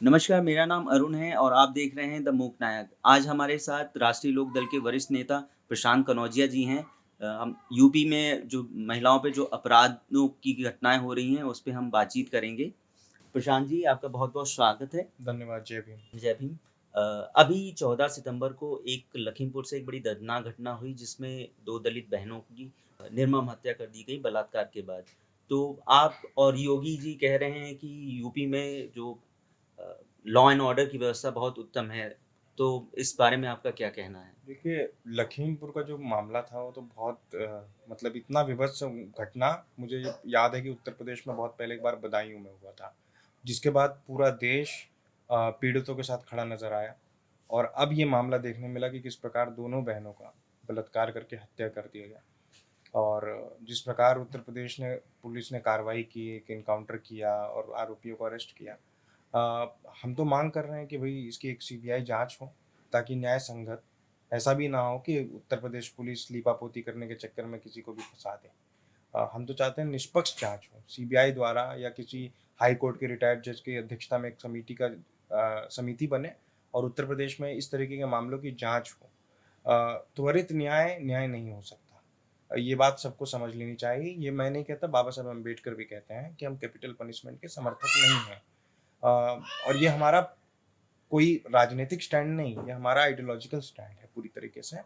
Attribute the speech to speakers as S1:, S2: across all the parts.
S1: नमस्कार, मेरा नाम अरुण है और आप देख रहे हैं द मूक नायक। आज हमारे साथ राष्ट्रीय लोक दल के वरिष्ठ नेता प्रशांत कनौजिया जी हैं। हम यूपी में जो महिलाओं पे जो अपराधों की घटनाएँ हो रही हैं, उस पे हम बातचीत करेंगे। प्रशांत जी, आपका बहुत-बहुत स्वागत है।
S2: धन्यवाद, जय भीम।
S1: जय भीम। अभी 14 सितंबर को एक लखीमपुर से एक बड़ी दर्दनाक घटना हुई जिसमें 2 दलित बहनों की निर्मम हत्या कर दी गई बलात्कार के बाद। तो आप और योगी जी कह रहे हैं कि यूपी में जो लॉ एंड ऑर्डर की व्यवस्था बहुत उत्तम है, तो इस बारे में आपका क्या कहना है?
S2: देखिए, लखीमपुर का जो मामला था वो तो बहुत मतलब इतना विभत्स घटना मुझे याद है कि उत्तर प्रदेश में बहुत पहले एक बार बदायूं में हुआ था, जिसके बाद पूरा देश पीड़ितों के साथ खड़ा नजर आया। और अब ये मामला देखने मिला कि किस प्रकार दोनों बहनों का बलात्कार करके हत्या कर दिया गया। और जिस प्रकार उत्तर प्रदेश ने पुलिस ने कार्रवाई की, एक इनकाउंटर किया और आरोपियों को अरेस्ट किया। हम तो मांग कर रहे हैं कि भाई इसकी एक सीबीआई जांच हो, ताकि न्याय संगत ऐसा भी ना हो कि उत्तर प्रदेश पुलिस लीपापोती करने के चक्कर में किसी को भी फंसा दे। हम तो चाहते हैं निष्पक्ष जांच हो सीबीआई द्वारा, या किसी हाई कोर्ट के रिटायर्ड जज की अध्यक्षता में एक समिति बने और उत्तर प्रदेश में इस तरीके के मामलों की जांच हो। त्वरित न्याय न्याय नहीं हो सकता, ये बात सबको समझ लेनी चाहिए। ये मैं नहीं कहता, बाबा साहब अम्बेडकर भी कहते हैं कि हम कैपिटल पनिशमेंट के समर्थक नहीं हैं। और ये हमारा कोई राजनीतिक स्टैंड नहीं, ये हमारा आइडियोलॉजिकल स्टैंड है पूरी तरीके से।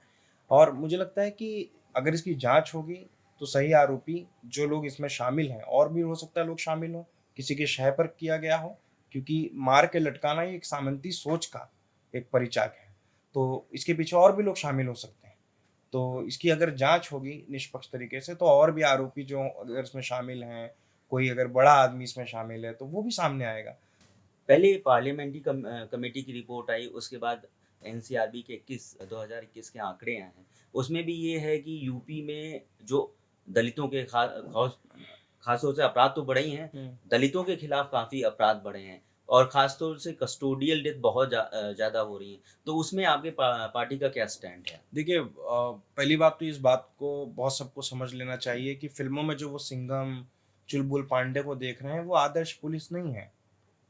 S2: और मुझे लगता है कि अगर इसकी जांच होगी तो सही आरोपी जो लोग इसमें शामिल हैं, और भी हो सकता है लोग शामिल हों, किसी के शय पर किया गया हो, क्योंकि मार के लटकाना ये एक सामंती सोच का एक परिचायक है। तो इसके पीछे और भी लोग शामिल हो सकते हैं। तो इसकी अगर जांच होगी निष्पक्ष तरीके से तो और भी आरोपी जो अगर इसमें शामिल हैं, कोई अगर बड़ा आदमी इसमें शामिल है तो वो भी सामने आएगा।
S1: पहले पार्लियामेंट्री कमेटी की रिपोर्ट आई, उसके बाद एनसीआरबी के 2021 के आंकड़े आए हैं। उसमें भी ये है कि यूपी में जो दलितों के खास तौर से अपराध तो बढ़े ही हैं, दलितों के खिलाफ काफ़ी अपराध बढ़े हैं और खास तौर से कस्टोडियल डेथ बहुत ज़्यादा हो रही हैं। तो उसमें आपके पार्टी का क्या स्टैंड है?
S2: देखिए, पहली बात तो इस बात को बहुत सबको समझ लेना चाहिए कि फिल्मों में जो वो सिंघम, चुलबुल पांडे को देख रहे हैं वो आदर्श पुलिस नहीं है।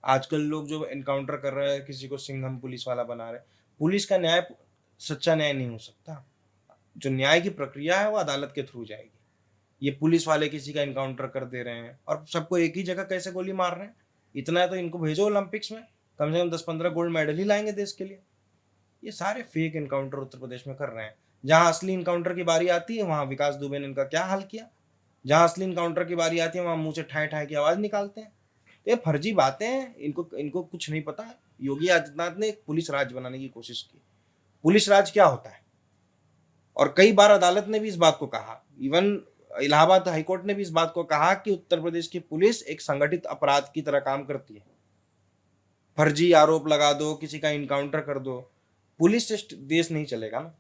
S2: आजकल लोग जो एनकाउंटर कर रहे हैं किसी को सिंघम पुलिस वाला बना रहे हैं। पुलिस का न्याय सच्चा न्याय नहीं हो सकता। जो न्याय की प्रक्रिया है वो अदालत के थ्रू जाएगी। ये पुलिस वाले किसी का एनकाउंटर कर दे रहे हैं और सबको एक ही जगह कैसे गोली मार रहे हैं। इतना है तो इनको भेजो ओलंपिक्स में, कम से कम 10-15 गोल्ड मेडल ही लाएंगे देश के लिए। ये सारे फेक एनकाउंटर उत्तर प्रदेश में कर रहे हैं। जहां असली इनकाउंटर की बारी आती है वहां विकास दुबे ने इनका क्या हाल किया। जहां असली इनकाउंटर की बारी आती है वहां मुंह से ठाए ठाए की आवाज निकालते हैं। तो ये फर्जी बातें हैं, इनको इनको कुछ नहीं पता है। योगी आदित्यनाथ ने एक पुलिस राज बनाने की कोशिश की। पुलिस राज क्या होता है, और कई बार अदालत ने भी इस बात को कहा, इवन इलाहाबाद हाईकोर्ट ने भी इस बात को कहा कि उत्तर प्रदेश की पुलिस एक संगठित अपराध की तरह काम करती है। फर्जी आरोप लगा दो, किसी का इनकाउंटर कर दो, पुलिस से देश नहीं चलेगा ना।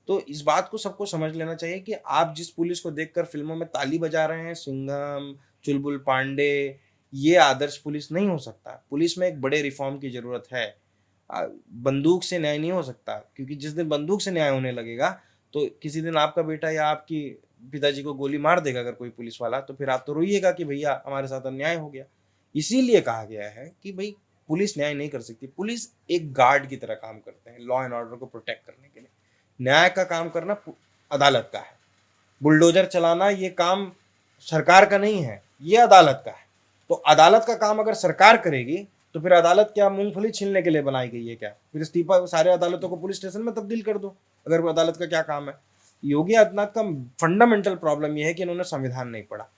S2: तो इस बात को सबको समझ लेना चाहिए कि आप जिस पुलिस को देखकर फिल्मों में ताली बजा रहे हैं, सिंघम, चुलबुल पांडे, ये आदर्श पुलिस नहीं हो सकता। पुलिस में एक बड़े रिफॉर्म की जरूरत है। बंदूक से न्याय नहीं हो सकता, क्योंकि जिस दिन बंदूक से न्याय होने लगेगा तो किसी दिन आपका बेटा या आपकी पिताजी को गोली मार देगा अगर कोई पुलिस वाला, तो फिर आप तो रोइएगा कि भैया हमारे साथ अन्याय हो गया। इसीलिए कहा गया है कि भाई पुलिस न्याय नहीं कर सकती। पुलिस एक गार्ड की तरह काम करते हैं लॉ एंड ऑर्डर को प्रोटेक्ट करने के लिए। न्याय का काम करना अदालत का है। बुलडोजर चलाना ये काम सरकार का नहीं है, ये अदालत का है। तो अदालत का काम अगर सरकार करेगी तो फिर अदालत क्या मूंगफली छीलने के लिए बनाई गई है क्या? फिर इस्तीफा सारे अदालतों को पुलिस स्टेशन में तब्दील कर दो, अगर वो अदालत का क्या काम है। योगी आदित्यनाथ का फंडामेंटल प्रॉब्लम यह है कि इन्होंने संविधान नहीं पढ़ा।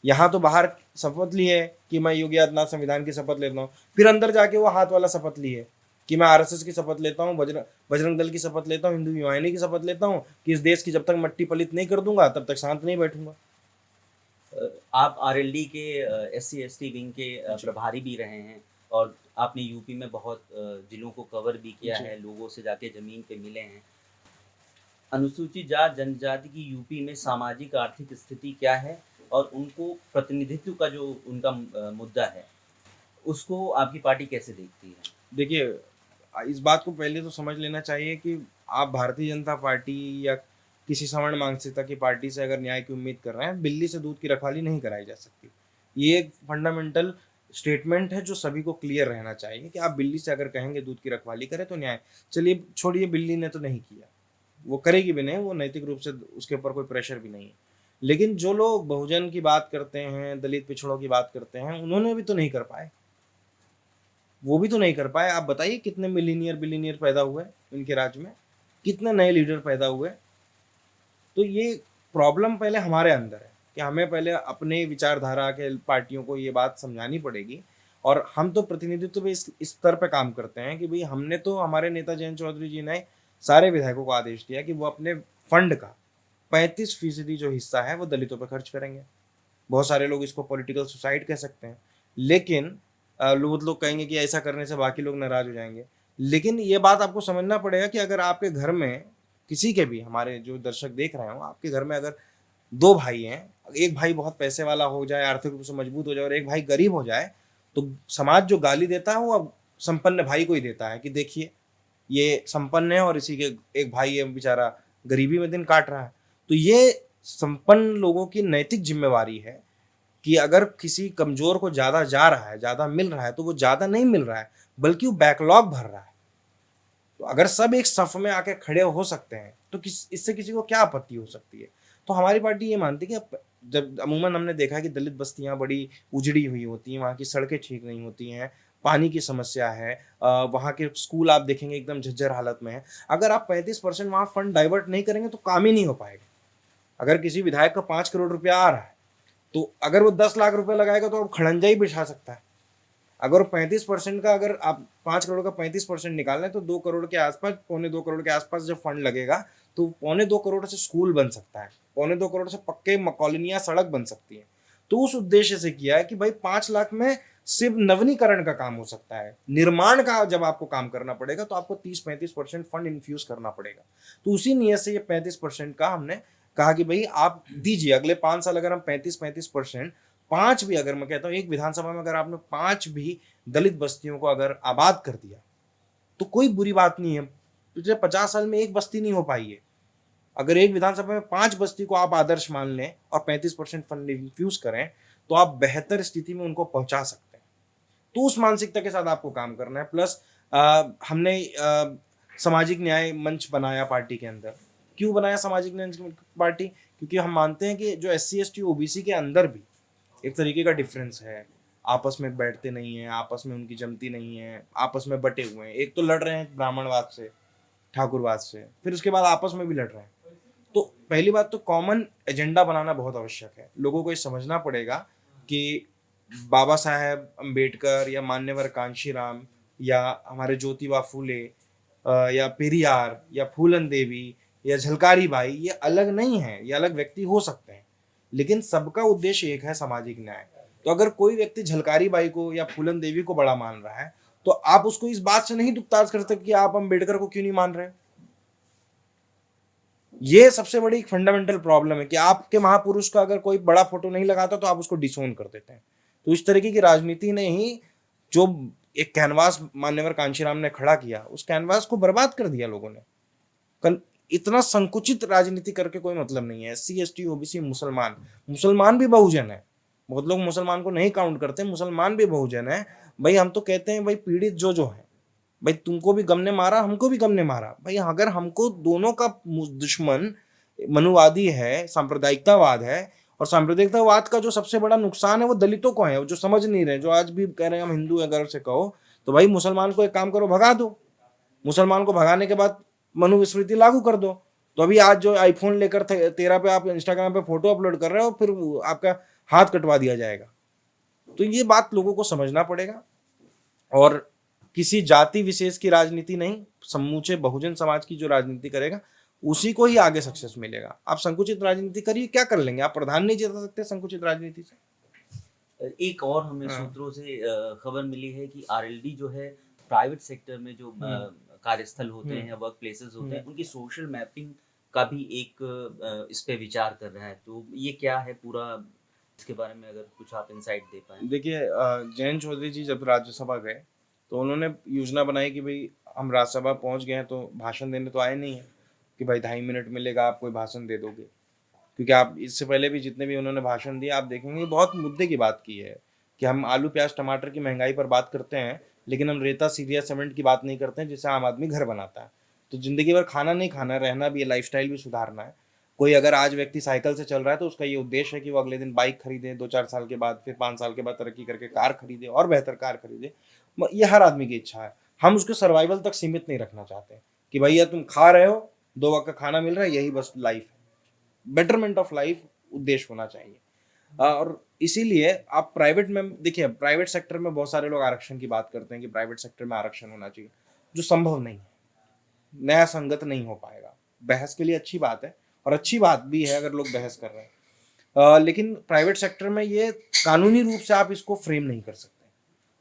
S2: यहाँ तो बाहर शपथ ली है कि मैं योगी आदित्यनाथ संविधान की शपथ लेता हूँ, फिर अंदर जाके वो हाथ वाला शपथ ली है कि मैं आरएसएस की शपथ लेता हूँ, बजरंग दल की शपथ लेता हूँ, हिंदू युवाहिनी की शपथ लेता हूँ कि इस देश की जब तक मट्टी पलित नहीं कर दूंगा तब तक शांत नहीं बैठूंगा।
S1: आप आरएलडी के एससी एसटी विंग के प्रभारी भी रहे हैं और आपने यूपी में बहुत जिलों को कवर भी किया है, लोगों से जाके ज़मीन पे मिले हैं। अनुसूचित जात जनजाति की यूपी में सामाजिक आर्थिक स्थिति क्या है और उनको प्रतिनिधित्व का जो उनका मुद्दा है, उसको आपकी पार्टी कैसे देखती है?
S2: देखिए, इस बात को पहले तो समझ लेना चाहिए कि आप भारतीय जनता पार्टी या किसी सवर्ण मानसिकता की पार्टी से अगर न्याय की उम्मीद कर रहे हैं, बिल्ली से दूध की रखवाली नहीं कराई जा सकती। ये एक फंडामेंटल स्टेटमेंट है जो सभी को क्लियर रहना चाहिए कि आप बिल्ली से अगर कहेंगे दूध की रखवाली करे तो न्याय। चलिए छोड़िए, बिल्ली ने तो नहीं किया, वो करेगी भी नहीं, वो नैतिक रूप से उसके ऊपर कोई प्रेशर भी नहीं है। लेकिन जो लोग बहुजन की बात करते हैं, दलित पिछड़ों की बात करते हैं, उन्होंने भी तो नहीं कर पाए, वो भी तो नहीं कर पाए। आप बताइए कितने मिलीनियर बिलीनियर पैदा हुए इनके राज्य में, कितने नए लीडर पैदा हुए। तो ये प्रॉब्लम पहले हमारे अंदर है कि हमें पहले अपने विचारधारा के पार्टियों को ये बात समझानी पड़ेगी। और हम तो प्रतिनिधित्व पे इस स्तर पे काम करते हैं कि भाई हमने तो, हमारे नेता जयंत चौधरी जी ने सारे विधायकों को आदेश दिया कि वो अपने फंड का 35% जो हिस्सा है वो दलितों पर खर्च करेंगे। बहुत सारे लोग इसको पॉलिटिकल सुसाइड कह सकते हैं, लेकिन लोग कहेंगे कि ऐसा करने से बाकी लोग नाराज हो जाएंगे। लेकिन ये बात आपको समझना पड़ेगा कि अगर आपके घर में किसी के भी, हमारे जो दर्शक देख रहे हो, आपके घर में अगर 2 भाई हैं, एक भाई बहुत पैसे वाला हो जाए, आर्थिक रूप से मजबूत हो जाए और एक भाई गरीब हो जाए, तो समाज जो गाली देता है वो अब संपन्न भाई को ही देता है कि देखिए ये संपन्न है और इसी के एक भाई है बेचारा गरीबी में दिन काट रहा है। तो ये संपन्न लोगों की नैतिक जिम्मेवारी है कि अगर किसी कमजोर को ज्यादा जा रहा है, ज्यादा मिल रहा है, तो वो ज्यादा नहीं मिल रहा है बल्कि वो बैकलॉग भर रहा है। तो अगर सब एक सफ में आके खड़े हो सकते हैं तो इससे किसी को क्या आपत्ति हो सकती है। तो हमारी पार्टी ये मानती है कि जब अमूमन हमने देखा है कि दलित बस्तियां बड़ी उजड़ी हुई होती हैं, वहाँ की सड़कें ठीक नहीं होती हैं, पानी की समस्या है, वहाँ के स्कूल आप देखेंगे एकदम झज्जर हालत में है। अगर आप 35% वहाँ फंड डाइवर्ट नहीं करेंगे तो काम ही नहीं हो पाएगा। अगर किसी विधायक का 5 करोड़ रुपया आ रहा है तो अगर वो 10 लाख रुपए लगाएगा तो अब खड़ंजा ही बिछा सकता है। अगर 35% का, अगर आप 5 करोड़ का 35% निकाल लें तो 2 करोड़ के आसपास, 2.25 करोड़ के आसपास जब फंड लगेगा तो 2.25 करोड़ से स्कूल बन सकता है, 2.25 करोड़ से पक्के कॉलोनियां सड़क बन सकती है। तो उस उद्देश्य से किया है कि भाई 5 लाख में सिर्फ नवीनीकरण का काम हो सकता है, निर्माण का जब आपको काम करना पड़ेगा तो आपको 30-35% फंड इन्फ्यूज करना पड़ेगा। तो उसी नियत से ये 35% का हमने कहा कि भाई आप दीजिए, अगले 5 साल अगर हम 35-35%, 5 भी, अगर मैं कहता हूँ एक विधानसभा में अगर आपने 5 भी दलित बस्तियों को अगर आबाद कर दिया तो कोई बुरी बात नहीं है। पिछले 50 साल में एक बस्ती नहीं हो पाई है। अगर एक विधानसभा में 5 बस्ती को आप आदर्श मान लें और 35% फंड इन्फ्यूज करें तो आप बेहतर स्थिति में उनको पहुंचा सकते हैं। तो उस मानसिकता के साथ आपको काम करना है। प्लस हमने सामाजिक न्याय मंच बनाया पार्टी के अंदर। क्यों बनाया सामाजिक न्याय पार्टी? क्योंकि हम मानते हैं कि जो SC ST OBC के अंदर भी एक तरीके का डिफरेंस है, आपस में बैठते नहीं है, आपस में उनकी जमती नहीं है, आपस में बटे हुए हैं। एक तो लड़ रहे हैं ब्राह्मणवाद से, ठाकुरवाद से, फिर उसके बाद आपस में भी लड़ रहे हैं। तो पहली बात तो कॉमन एजेंडा बनाना बहुत आवश्यक है। लोगों को ये समझना पड़ेगा कि बाबा साहेब अम्बेडकर या मान्यवर कांशीराम या हमारे ज्योतिबा फूले या पेरियार या फूलन देवी या झलकारी बाई, ये अलग नहीं है, ये अलग व्यक्ति हो सकते हैं लेकिन सबका उद्देश्य एक है, सामाजिक न्याय। तो अगर कोई व्यक्ति झलकारी बाई को या फूलन देवी को बड़ा मान रहा है तो आप उसको इस बात से नहीं दुखताज कर सकते कि आप अम्बेडकर को क्यों नहीं मान रहे। ये सबसे बड़ी फंडामेंटल प्रॉब्लम है कि आपके महापुरुष का अगर कोई बड़ा फोटो नहीं लगाता तो आप उसको डिसोन कर देते हैं। तो इस तरीके की राजनीति ने ही जो एक कैनवास मान्यवर कांशीराम ने खड़ा किया, उस कैनवास को बर्बाद कर दिया लोगों ने। इतना संकुचित राजनीति करके कोई मतलब नहीं है। SC ST OBC मुसलमान भी बहुजन है। बहुत लोग मुसलमान को नहीं काउंट करते, मुसलमान भी बहुजन है। भाई हम तो कहते हैं भाई पीड़ित जो है, भाई तुमको भी गम ने मारा, हमको भी गम ने मारा। भाई अगर हमको दोनों का दुश्मन मनुवादी है, सांप्रदायिकतावाद है, और सांप्रदायिकतावाद का जो सबसे बड़ा नुकसान है वो दलितों को है, जो समझ नहीं रहे, जो आज भी कह रहे हैं हम हिंदू है गर्व से कहो, तो भाई मुसलमान को एक काम करो, भगा दो। मुसलमान को भगाने के बाद मनुस्मृति लागू कर दो। तो अभी आज जो आईफोन लेकर 13 पे आप इंस्टाग्राम पे फोटो अपलोड कर रहे हो, फिर आपका हाथ कटवा दिया जाएगा। तो ये बात लोगों को समझना पड़ेगा। और किसी जाति विशेष की राजनीति नहीं, समूचे बहुजन समाज की जो राजनीति करेगा उसी को ही आगे सक्सेस मिलेगा। आप संकुचित राजनीति करिए, क्या कर लेंगे? आप प्रधान नहीं जिता सकते संकुचित राजनीति से।
S1: एक और हमें सूत्रों से खबर मिली है कि RLD जो है प्राइवेट सेक्टर में जो कार्यस्थल होते हैं, वर्क प्लेसेस होते हैं, उनकी सोशल मैपिंग का भी एक इस पे विचार कर रहा है। तो ये क्या है पूरा, इसके बारे में अगर कुछ आप इंसाइट दे पाए।
S2: देखिए जयंत चौधरी जी जब राज्यसभा गए तो उन्होंने योजना बनाई कि भाई हम राज्यसभा पहुंच गए हैं तो भाषण देने तो आए नहीं है कि भाई 2.5 मिनट मिलेगा आप कोई भाषण दे दोगे। क्योंकि आप इससे पहले भी जितने भी उन्होंने भाषण दिए आप देखेंगे बहुत मुद्दे की बात की है। कि हम आलू प्याज टमाटर की महंगाई पर बात करते हैं, लेकिन हम रेता सीरिया सीमेंट की बात नहीं करते हैं जिससे आम आदमी घर बनाता है। तो जिंदगी भर खाना नहीं खाना, रहना भी है, लाइफस्टाइल भी सुधारना है। कोई अगर आज व्यक्ति साइकिल से चल रहा है तो उसका ये उद्देश्य है कि वो अगले दिन बाइक खरीदे, 2-4 साल के बाद, फिर 5 साल के बाद तरक्की करके कार खरीदे और बेहतर कार खरीदे। ये हर आदमी की इच्छा है। हम उसको सर्वाइवल तक सीमित नहीं रखना चाहते कि भैया तुम खा रहे हो, 2 वक्त का खाना मिल रहा है, यही बस लाइफ है। बेटरमेंट ऑफ लाइफ उद्देश्य होना चाहिए। और इसीलिए आप प्राइवेट में देखिए, प्राइवेट सेक्टर में बहुत सारे लोग आरक्षण की बात करते हैं कि प्राइवेट सेक्टर में आरक्षण होना चाहिए, जो संभव नहीं है, न्याय संगत नहीं हो पाएगा। बहस के लिए अच्छी बात है और अच्छी बात भी है अगर लोग बहस कर रहे हैं, लेकिन प्राइवेट सेक्टर में ये कानूनी रूप से आप इसको फ्रेम नहीं कर सकते।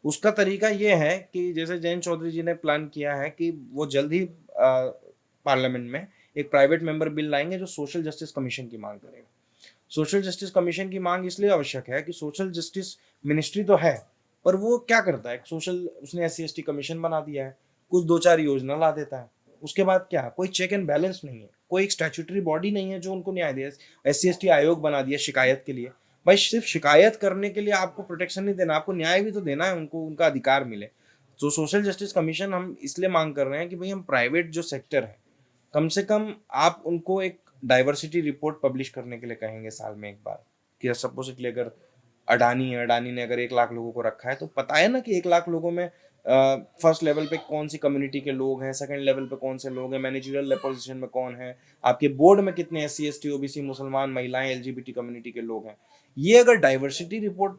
S2: उसका तरीका ये है कि जैसे जयंत चौधरी जी ने प्लान किया है कि वो जल्द ही पार्लियामेंट में एक प्राइवेट मेंबर बिल लाएंगे जो सोशल जस्टिस कमीशन की मांग करेगा। सोशल जस्टिस कमीशन की मांग इसलिए आवश्यक है कि सोशल जस्टिस मिनिस्ट्री तो है, पर वो क्या करता है, उसने SC ST कमीशन बना दिया है, कुछ 2-4 योजना ला देता है, उसके बाद क्या, कोई चेक एंड बैलेंस नहीं है, कोई एक स्टैट्यूटरी बॉडी नहीं है जो उनको न्याय दे। SC ST आयोग बना दिया शिकायत के लिए। भाई सिर्फ शिकायत करने के लिए आपको प्रोटेक्शन नहीं देना, आपको न्याय भी तो देना है, उनको उनका अधिकार मिले। तो सोशल जस्टिस कमीशन हम इसलिए मांग कर रहे हैं कि भाई हम प्राइवेट जो सेक्टर है, कम से कम आप उनको एक डाइवर्सिटी रिपोर्ट पब्लिश करने के लिए कहेंगे साल में एक बार, कि सपोजिटली अगर अडानी है, अडानी ने अगर 1 लाख लोगों को रखा है, तो पता है ना कि 1 लाख लोगों में फर्स्ट लेवल पे कौन सी कम्युनिटी के लोग हैं, सेकंड लेवल पे कौन से लोग हैं, मैनेजरियल पोजीशन में कौन है, आपके बोर्ड में कितने SC ST OBC मुसलमान महिलाएं LGBT कम्युनिटी के लोग हैं। ये अगर डाइवर्सिटी रिपोर्ट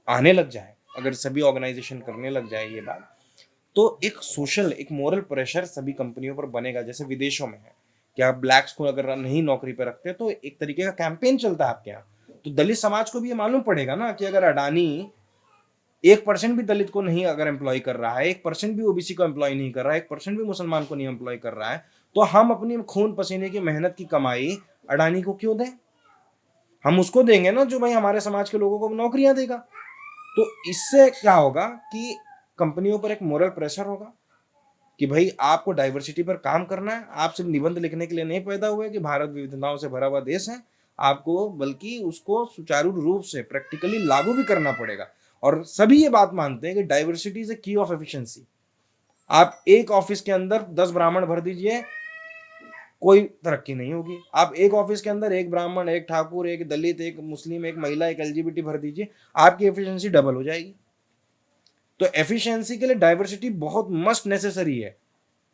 S2: आने लग जाए, अगर सभी ऑर्गेनाइजेशन करने लग जाए ये बात, तो एक सोशल, एक मोरल प्रेशर सभी कंपनियों पर बनेगा, जैसे विदेशों में है कि आप ब्लैक्स को अगर नहीं नौकरी पर रखते तो एक तरीके का कैंपेन चलता है आपके यहाँ। तो दलित समाज को भी ये मालूम पड़ेगा ना कि अगर अडानी 1% भी दलित को नहीं अगर एम्प्लॉय कर रहा है, 1% भी OBC को एम्प्लॉय नहीं कर रहा है, 1% भी मुसलमान को नहीं एम्प्लॉय कर रहा है, तो हम अपनी खून पसीने की मेहनत की कमाई अडानी को क्यों दें? हम उसको देंगे ना जो भाई हमारे समाज के लोगों को नौकरियां देगा। तो इससे क्या होगा कि कंपनियों पर एक मोरल प्रेशर होगा कि भाई आपको डाइवर्सिटी पर काम करना है, आप सिर्फ निबंध लिखने के लिए नहीं पैदा हुए कि भारत विविधताओं से भरा हुआ देश है, आपको बल्कि उसको सुचारू रूप से प्रैक्टिकली लागू भी करना पड़ेगा। और सभी ये बात मानते हैं कि डाइवर्सिटी इज ए की ऑफ एफिशिएंसी। आप एक ऑफिस के अंदर 10 ब्राह्मण भर दीजिए, कोई तरक्की नहीं होगी। आप एक ऑफिस के अंदर 1 ब्राह्मण, 1 ठाकुर, 1 दलित, 1 मुस्लिम, 1 महिला, 1 LGBT भर दीजिए, आपकी एफिशिएंसी डबल हो जाएगी। तो एफिशिएंसी के लिए डाइवर्सिटी बहुत मस्ट नेसेसरी है।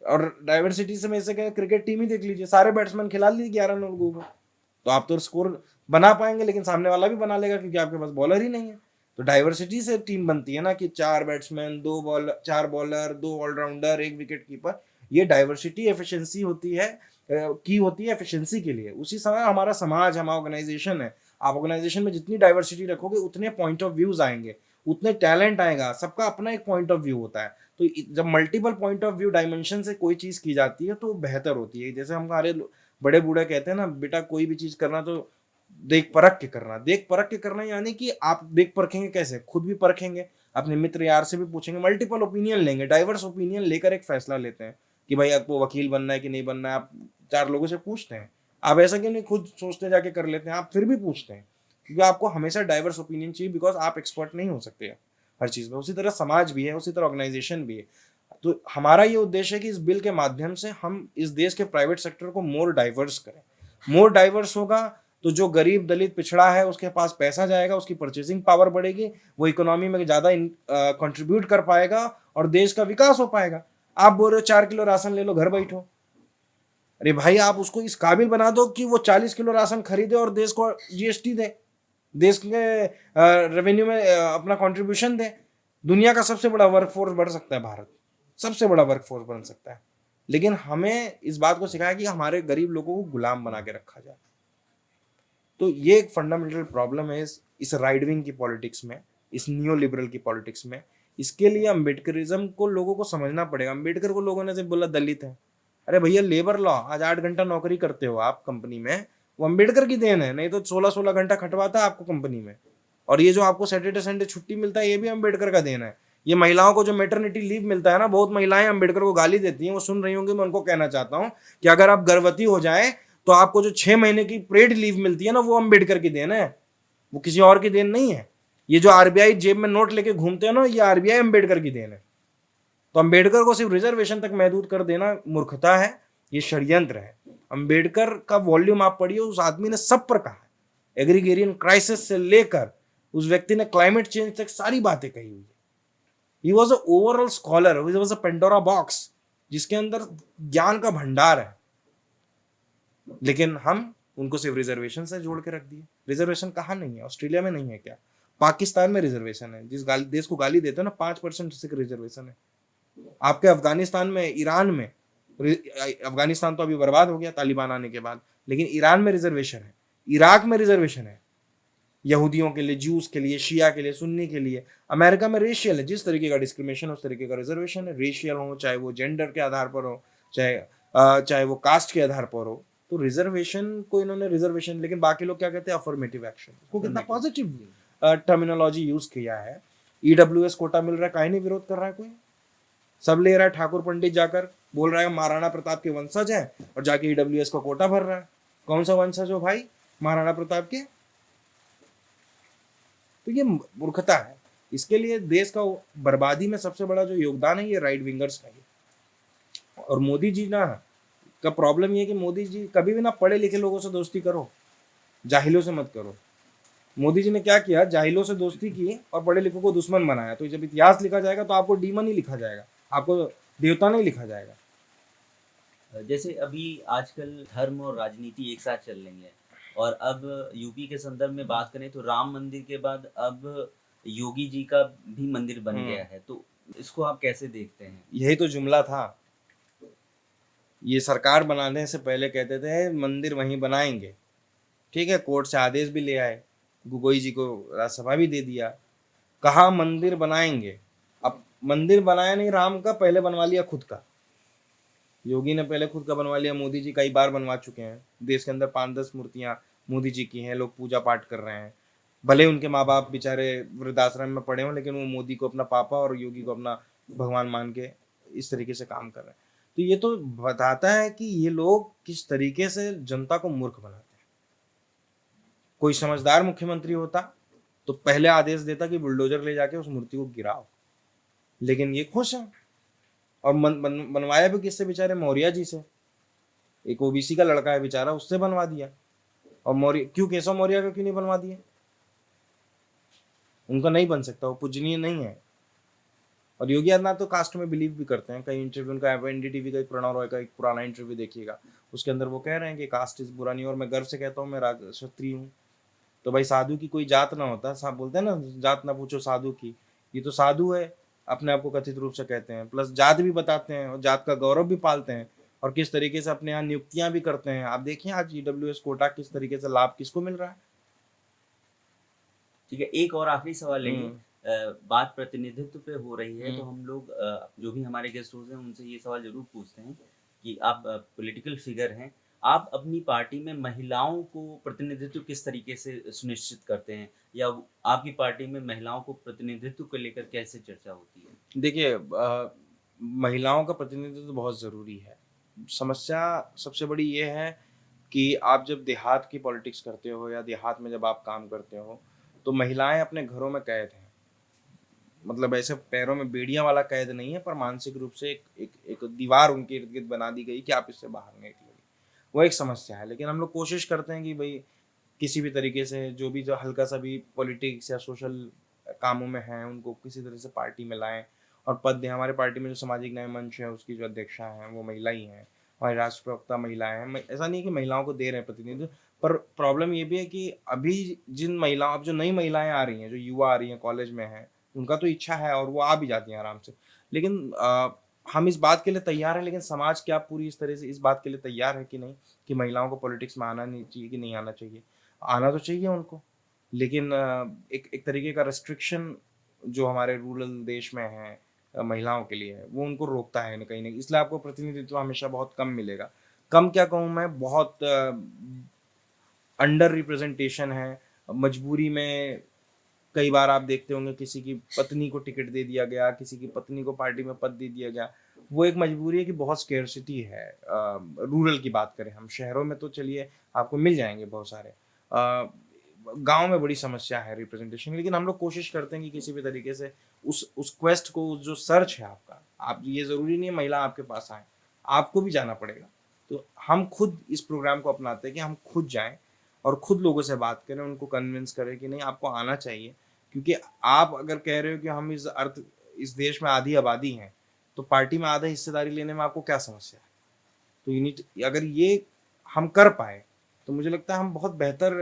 S2: और डाइवर्सिटी से मैं क्या, क्रिकेट टीम ही देख लीजिए, सारे बैट्समैन खिला लीजिए 11 लोगों को, तो आप तो स्कोर बना पाएंगे, लेकिन सामने वाला भी बना लेगा क्योंकि आपके पास बॉलर ही नहीं है। तो डाइवर्सिटी से टीम बनती है ना कि 4 batsman, 4 bowler, 2 allrounder, 1 wicket keeper. ये डाइवर्सिटी एफिशिएंसी होती है, की होती है एफिशिएंसी के लिए। उसी समय हमारा समाज, हमारा ऑर्गेनाइजेशन है, आप ऑर्गेनाइजेशन में जितनी डाइवर्सिटी रखोगे उतने पॉइंट ऑफ व्यूज आएंगे, उतने टैलेंट आएगा, सबका अपना एक पॉइंट ऑफ व्यू होता है। तो जब multiple point of view dimension से कोई चीज की जाती है तो बेहतर होती है। जैसे हमारे बड़े बूढ़े कहते हैं ना, बेटा कोई भी चीज करना तो देख परख के करना। देख परख के करना यानी कि आप देख परखेंगे कैसे, खुद भी परखेंगे, अपने मित्र यार से भी पूछेंगे, मल्टीपल ओपिनियन लेंगे, डाइवर्स ओपिनियन लेकर एक फैसला लेते हैं कि भाई आपको वकील बनना है कि नहीं बनना है। आप 4 लोगों से पूछते हैं, आप ऐसा क्यों नहीं खुद सोचते जाके कर लेते हैं, आप फिर भी पूछते हैं, क्योंकि आपको हमेशा डाइवर्स ओपिनियन चाहिए, बिकॉज आप एक्सपर्ट नहीं हो सकते हर चीज में। उसी तरह समाज भी है, उसी तरह ऑर्गेनाइजेशन भी है। तो हमारा ये उद्देश्य है कि इस बिल के माध्यम से हम इस देश के प्राइवेट सेक्टर को मोर डाइवर्स करें। मोर डाइवर्स होगा तो जो गरीब दलित पिछड़ा है उसके पास पैसा जाएगा, उसकी परचेसिंग पावर बढ़ेगी, वो इकोनॉमी में ज्यादा कंट्रीब्यूट कर पाएगा और देश का विकास हो पाएगा। आप बोल रहे हो 4 किलो राशन ले लो घर बैठो, अरे भाई आप उसको इस काबिल बना दो कि वो 40 किलो राशन खरीदे और देश को GST दे, देश के रेवेन्यू में अपना कंट्रीब्यूशन दे। दुनिया का सबसे बड़ा वर्कफोर्स बढ़ सकता है भारत, सबसे बड़ा वर्कफोर्स बन सकता है। लेकिन हमें इस बात को सिखाया कि हमारे गरीब लोगों को गुलाम बना के रखा जाए। तो ये एक फंडामेंटल प्रॉब्लम है इस राइट विंग की पॉलिटिक्स में, इस नियो लिबरल की पॉलिटिक्स में। इसके लिए अम्बेडकरिज्म को लोगों को समझना पड़ेगा। अम्बेडकर को लोगों ने सिर्फ बोला दलित है, अरे भैया लेबर लॉ, आज 8 घंटा नौकरी करते हो आप कंपनी में, वो अम्बेडकर की देन है, नहीं तो 16-16 घंटा खटवाता है आपको कंपनी में। और ये जो आपको सैटरडे संडे छुट्टी मिलता है ये भी अम्बेडकर का देन है। ये महिलाओं को जो मैटरनिटी लीव मिलता है ना, बहुत महिलाएं अम्बेडकर को गाली देती हैं, वो सुन रही होंगी, मैं उनको कहना चाहता हूँ कि अगर आप गर्भवती हो जाए तो आपको जो 6 महीने की पेड लीव मिलती है ना, वो अम्बेडकर की देन है, वो किसी और की देन नहीं है। ये जो आरबीआई जेब में नोट लेके घूमते हैं ना, ये आरबीआई अम्बेडकर की देन है। तो अम्बेडकर को सिर्फ रिजर्वेशन तक महदूद कर देना मूर्खता है, ये षड्यंत्र है। अम्बेडकर का वॉल्यूम आप पढ़िए, उस आदमी ने सब पर कहा है, एग्रीगेरियन क्राइसिस से लेकर उस व्यक्ति ने क्लाइमेट चेंज तक सारी बातें कही हुई है। He was a overall scholar, he was a Pandora box जिसके अंदर ज्ञान का भंडार है। लेकिन हम उनको सिर्फ रिजर्वेशन से जोड़ के रख दिए। रिजर्वेशन कहाँ नहीं है? ऑस्ट्रेलिया में नहीं है क्या? पाकिस्तान में रिजर्वेशन है, जिस देश को गाली देते हो ना 5% से रिजर्वेशन है। आपके अफगानिस्तान में, ईरान में, अफगानिस्तान तो अभी बर्बाद हो गया तालिबान आने के बाद, लेकिन ईरान में रिजर्वेशन है, इराक में रिजर्वेशन है, यहूदियों के लिए, ज्यूज के लिए, शिया के लिए, सुन्नी के लिए। अमेरिका में रेशियल है, जिस तरीके का डिस्क्रिमिनेशन उस तरीके का रिजर्वेशन है। रेशियल हो, चाहे वो जेंडर के आधार पर हो, चाहे वो कास्ट के आधार पर हो। तो रिजर्वेशन को इन्होंने रिजर्वेशन, लेकिन बाकी लोग क्या कहते हैं? अफर्मेटिव एक्शन को कितना पॉजिटिव टर्मिनोलॉजी यूज किया है। ईडब्ल्यूएस कोटा मिल रहा है, काहे नहीं विरोध कर रहा है कोई? सब ले रहा है। ठाकुर पंडित जाकर बोल रहा है महाराणा प्रताप के वंशज है और जाके ईडब्ल्यूएस का कोटा भर रहा है। कौन सा वंशज हो भाई महाराणा प्रताप के? तो ये मूर्खता है। इसके लिए देश का बर्बादी में सबसे बड़ा जो योगदान है ये राइट विंगर्स का है। और मोदी जी ना का प्रॉब्लम ये है कि मोदी जी कभी भी ना पढ़े लिखे लोगों से दोस्ती करो, जाहिलों से मत करो। मोदी जी ने क्या किया? जाहिलों से दोस्ती की और पढ़े लिखों को दुश्मन बनाया। तो जब इतिहास लिखा जाएगा तो आपको डीमन ही लिखा जाएगा, आपको देवता नहीं लिखा जाएगा।
S1: जैसे अभी आजकल धर्म और राजनीति एक साथ चल रही है, और अब यूपी के संदर्भ में बात करें तो राम मंदिर के बाद अब योगी जी का भी मंदिर बन गया है, तो इसको आप कैसे देखते हैं?
S2: यही तो जुमला था। ये सरकार बनाने से पहले कहते थे मंदिर वहीं बनाएंगे, ठीक है, कोर्ट से आदेश भी ले आए, गोगोई जी को राज्यसभा भी दे दिया, कहा मंदिर बनाएंगे। अब मंदिर बनाया नहीं राम का, पहले बनवा लिया खुद का। योगी ने पहले खुद का बनवा लिया, मोदी जी कई बार बनवा चुके हैं। देश के अंदर 5-10 मूर्तियां मोदी जी की हैं, लोग पूजा पाठ कर रहे हैं। भले उनके माँ बाप बेचारे वृद्धाश्रम में पड़े हों, लेकिन वो मोदी को अपना पापा और योगी को अपना भगवान मान के इस तरीके से काम कर रहे हैं। तो ये तो बताता है कि ये लोग किस तरीके से जनता को मूर्ख बनाते हैं। कोई समझदार मुख्यमंत्री होता तो पहले आदेश देता कि बुलडोजर ले जाके उस मूर्ति को गिराओ, लेकिन ये खुश है। और बनवाया भी किससे? बेचारे मौर्य जी से। एक ओबीसी का लड़का है बेचारा, उससे बनवा दिया। और मौर्य क्यों? केशव मौर्य का क्यों नहीं बनवा दिया? उनका नहीं बन सकता, वो पूजनीय नहीं है। और योगी आदित्यनाथ तो कास्ट में बिलीव भी करते हैं। कई इंटरव्यू उनका एनडीटीवी का एक प्रणव रॉय का एक पुराना इंटरव्यू देखिएगा, उसके अंदर वो कह रहे हैं कि कास्ट इज बुरा नहीं। और मैं गर्व से कहता हूँ मैं क्षत्रिय हूँ। तो भाई साधु की कोई जात ना होता, साहब बोलते हैं ना, जात ना पूछो साधु की। ये तो साधु है, अपने आप को कथित रूप से कहते हैं, प्लस जात भी बताते हैं और जात का गौरव भी पालते हैं, और किस तरीके से अपने यहाँ नियुक्तियां भी करते हैं। आप देखिए आज ईडब्ल्यूएस कोटा किस तरीके से लाभ किसको मिल रहा है।
S1: ठीक है, एक और आखिरी सवाल लेंगे। बात प्रतिनिधित्व पे हो रही है, तो हम लोग जो भी हमारे गेस्ट होते हैं उनसे ये सवाल जरूर पूछते हैं कि आप पॉलिटिकल फिगर हैं, आप अपनी पार्टी में महिलाओं को प्रतिनिधित्व किस तरीके से सुनिश्चित करते हैं, या आपकी पार्टी में महिलाओं को प्रतिनिधित्व को लेकर कैसे चर्चा होती है?
S2: देखिए महिलाओं का प्रतिनिधित्व बहुत ज़रूरी है। समस्या सबसे बड़ी ये है कि आप जब देहात की पॉलिटिक्स करते हो या देहात में जब आप काम करते हो तो महिलाएं अपने घरों में कैद हैं। मतलब ऐसे पैरों में बेड़ियां वाला कैद नहीं है, पर मानसिक रूप से एक दीवार उनके इर्द गिर्द बना दी गई कि आप इससे बाहर नहीं निकलोगे। वो एक समस्या है। लेकिन हम लोग कोशिश करते हैं कि भाई किसी भी तरीके से जो हल्का सा भी पॉलिटिक्स या सोशल कामों में हैं उनको किसी तरह से पार्टी में लाएं और पद दें। हमारे पार्टी में जो सामाजिक न्याय मंच है उसकी जो अध्यक्षा हैं वो महिला ही हैं, हमारी राष्ट्र प्रवक्ता महिलाएं हैं। ऐसा नहीं है कि महिलाओं को दे रहे हैं प्रतिनिधित्व, पर प्रॉब्लम ये भी है कि अभी जिन महिलाओं, अब जो नई महिलाएं आ रही हैं, जो युवा आ रही हैं, कॉलेज में हैं, उनका तो इच्छा है और वो आ भी जाती हैं आराम से। लेकिन हम इस बात के लिए तैयार हैं, लेकिन समाज क्या पूरी इस तरह से इस बात के लिए तैयार है कि नहीं कि महिलाओं को पॉलिटिक्स में आना नहीं चाहिए कि नहीं आना चाहिए? आना तो चाहिए उनको, लेकिन एक तरीके का रेस्ट्रिक्शन जो हमारे रूरल देश में है महिलाओं के लिए है वो उनको रोकता है कहीं ना कहीं। इसलिए आपको प्रतिनिधित्व हमेशा बहुत कम मिलेगा। कम क्या कहूँ मैं, बहुत अंडर रिप्रेजेंटेशन है। मजबूरी में कई बार आप देखते होंगे किसी की पत्नी को टिकट दे दिया गया, किसी की पत्नी को पार्टी में पद दे दिया गया। वो एक मजबूरी है कि बहुत स्केर्सिटी है। रूरल की बात करें हम, शहरों में तो चलिए आपको मिल जाएंगे बहुत सारे। गांव में बड़ी समस्या है रिप्रेजेंटेशन, लेकिन हम लोग कोशिश करते हैं कि किसी भी तरीके से उस क्वेस्ट को, उस जो सर्च है आपका, आप ये ज़रूरी नहीं है महिला आपके पास आए, आपको भी जाना पड़ेगा। तो हम खुद इस प्रोग्राम को अपनाते हैं कि हम खुद जाएं और खुद लोगों से बात करें, उनको कन्विंस करें कि नहीं आपको आना चाहिए। क्योंकि आप अगर कह रहे हो कि हम इस देश में आधी आबादी हैं, तो पार्टी में आधा हिस्सेदारी लेने में आपको क्या समस्या है? तो यूनिट अगर ये हम कर पाए तो मुझे लगता है हम बहुत बेहतर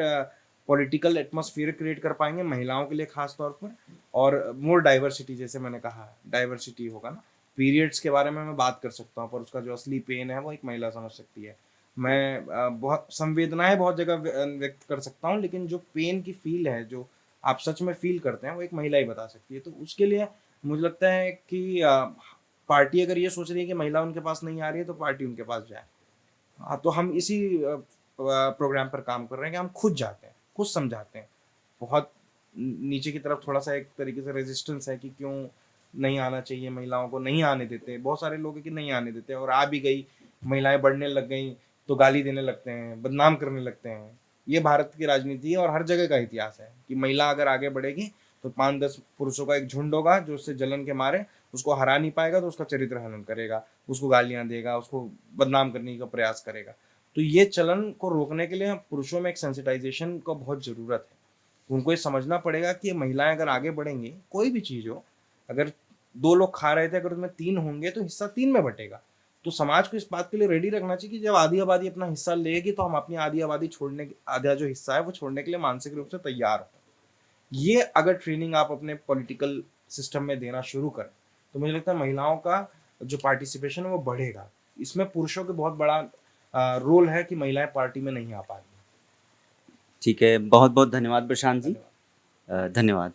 S2: पॉलिटिकल एटमॉस्फेयर क्रिएट कर पाएंगे महिलाओं के लिए खास तौर पर। और मोर डाइवर्सिटी, जैसे मैंने कहा डाइवर्सिटी होगा ना। पीरियड्स के बारे में मैं बात कर सकता हूँ, पर उसका जो असली पेन है वो एक महिला समझ सकती है। मैं बहुत संवेदनाएं बहुत जगह व्यक्त कर सकता हूँ, लेकिन जो पेन की फील है, जो आप सच में फील करते हैं, वो एक महिला ही बता सकती है। तो उसके लिए मुझे लगता है कि पार्टी अगर ये सोच रही है कि महिला उनके पास नहीं आ रही है, तो पार्टी उनके पास जाए। हाँ, तो हम इसी प्रोग्राम पर काम कर रहे हैं कि हम खुद जाते हैं, खुद समझाते हैं। बहुत नीचे की तरफ थोड़ा सा एक तरीके से रेजिस्टेंस है कि क्यों नहीं आना चाहिए, महिलाओं को नहीं आने देते। बहुत सारे लोग हैं कि नहीं आने देते, और आ भी गई, महिलाएं बढ़ने लग गई तो गाली देने लगते हैं, बदनाम करने लगते हैं। ये भारत की राजनीति है और हर जगह का इतिहास है कि महिला अगर आगे बढ़ेगी तो 5-10 पुरुषों का एक झुंड होगा जो उससे जलन के मारे उसको हरा नहीं पाएगा, तो उसका चरित्र हनन करेगा, उसको गालियां देगा, उसको बदनाम करने का प्रयास करेगा। तो ये चलन को रोकने के लिए पुरुषों में एक सेंसिटाइजेशन को बहुत ज़रूरत है। उनको ये समझना पड़ेगा कि महिलाएं अगर आगे बढ़ेंगी, कोई भी चीज़ हो, अगर 2 लोग खा रहे थे, अगर उसमें 3 होंगे तो हिस्सा 3 में बटेगा। तो समाज को इस बात के लिए रेडी रखना चाहिए कि जब आधी आबादी अपना हिस्सा लेगी तो हम अपनी आधी आबादी छोड़ने, आधा जो हिस्सा है वो छोड़ने के लिए मानसिक रूप से तैयार हो। ये अगर ट्रेनिंग आप अपने पॉलिटिकल सिस्टम में देना शुरू करें, तो मुझे लगता है महिलाओं का जो पार्टिसिपेशन है वो बढ़ेगा। इसमें पुरुषों का बहुत बड़ा रोल है कि महिलाएं पार्टी में नहीं आ पा रही।
S1: ठीक है, बहुत बहुत धन्यवाद प्रशांत जी।
S2: धन्यवाद।
S1: धन्यवाद।